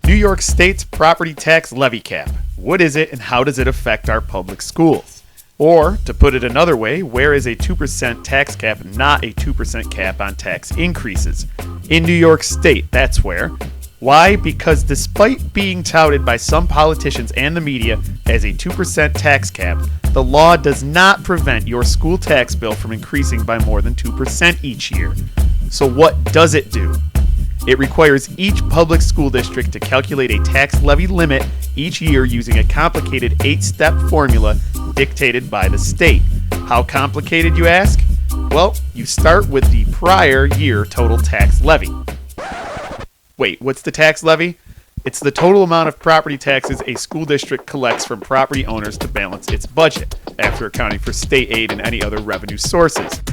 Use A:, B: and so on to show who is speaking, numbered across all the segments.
A: New York State's property tax levy cap. What is it and how does it affect our public schools? Or, to put it another way, where is a 2% tax cap not a 2% cap on tax increases? In New York State, that's where. Why? Because despite being touted by some politicians and the media as a 2% tax cap, the law does not prevent your school tax bill from increasing by more than 2% each year. So what does it do? It requires each public school district to calculate a tax levy limit each year using a complicated 8-step formula dictated by the state. How complicated, you ask? Well, you start with the prior year total tax levy. Wait, what's the tax levy? It's the total amount of property taxes a school district collects from property owners to balance its budget, after accounting for state aid and any other revenue sources.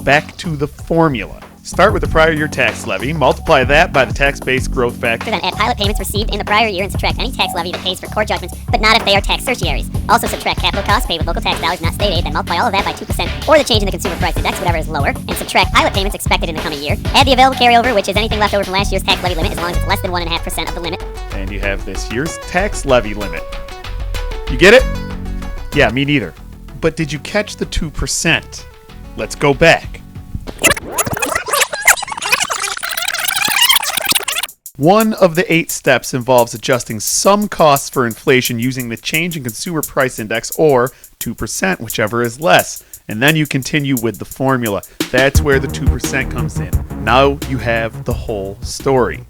A: Back to the formula. Start with the prior year tax levy, multiply that by the tax-based growth factor,
B: Then add pilot payments received in the prior year and subtract any tax levy that pays for court judgments, but not if they are tax certiorari's. Also subtract capital costs paid with local tax dollars, not state aid, then multiply all of that by 2%, or the change in the consumer price index, whatever is lower, and subtract pilot payments expected in the coming year. Add the available carryover, which is anything left over from last year's tax levy limit, as long as it's less than 1.5% of the limit.
A: and you have this year's tax levy limit. You get it? Yeah, me neither. But did you catch the 2%? Let's go back. One of the 8 steps involves adjusting some costs for inflation using the change in consumer price index, or 2%, whichever is less. And then you continue with the formula. That's where the 2% comes in. Now you have the whole story.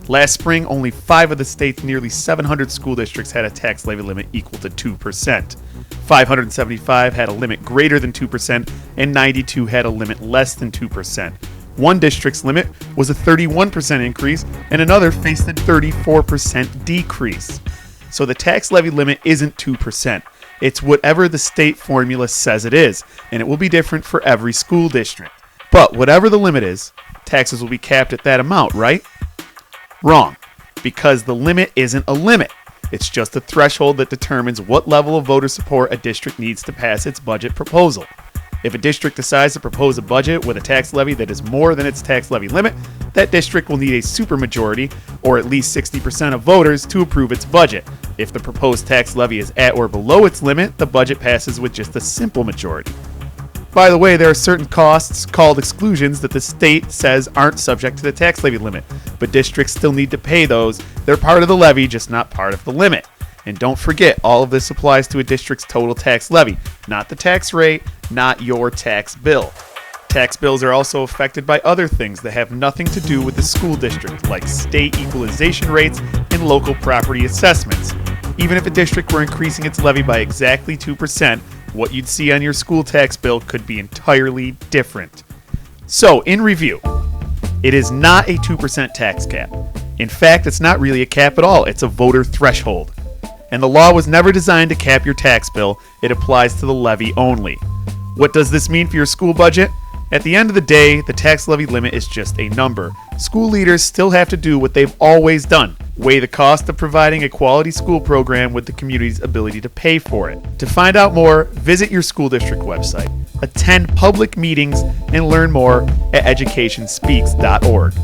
A: Last spring, only 5 of the state's nearly 700 school districts had a tax levy limit equal to 2%. 575 had a limit greater than 2%, and 92 had a limit less than 2%. One district's limit was a 31% increase, and another faced a 34% decrease. So the tax levy limit isn't 2%. It's whatever the state formula says it is, and it will be different for every school district. But whatever the limit is, taxes will be capped at that amount, right? Wrong, because the limit isn't a limit. It's just a threshold that determines what level of voter support a district needs to pass its budget proposal. If a district decides to propose a budget with a tax levy that is more than its tax levy limit, that district will need a supermajority, or at least 60% of voters, to approve its budget. If the proposed tax levy is at or below its limit, the budget passes with just a simple majority. By the way, there are certain costs called exclusions that the state says aren't subject to the tax levy limit, but districts still need to pay those. They're part of the levy, just not part of the limit. And don't forget, all of this applies to a district's total tax levy, not the tax rate, not your tax bill. Tax bills are also affected by other things that have nothing to do with the school district, like state equalization rates and local property assessments. Even if a district were increasing its levy by exactly 2%, what you'd see on your school tax bill could be entirely different. So, in review, it is not a 2% tax cap. In fact, it's not really a cap at all, it's a voter threshold. And the law was never designed to cap your tax bill, it applies to the levy only. What does this mean for your school budget? At the end of the day, the tax levy limit is just a number. School leaders still have to do what they've always done: weigh the cost of providing a quality school program with the community's ability to pay for it. To find out more, visit your school district website, attend public meetings, and learn more at educationspeaks.org.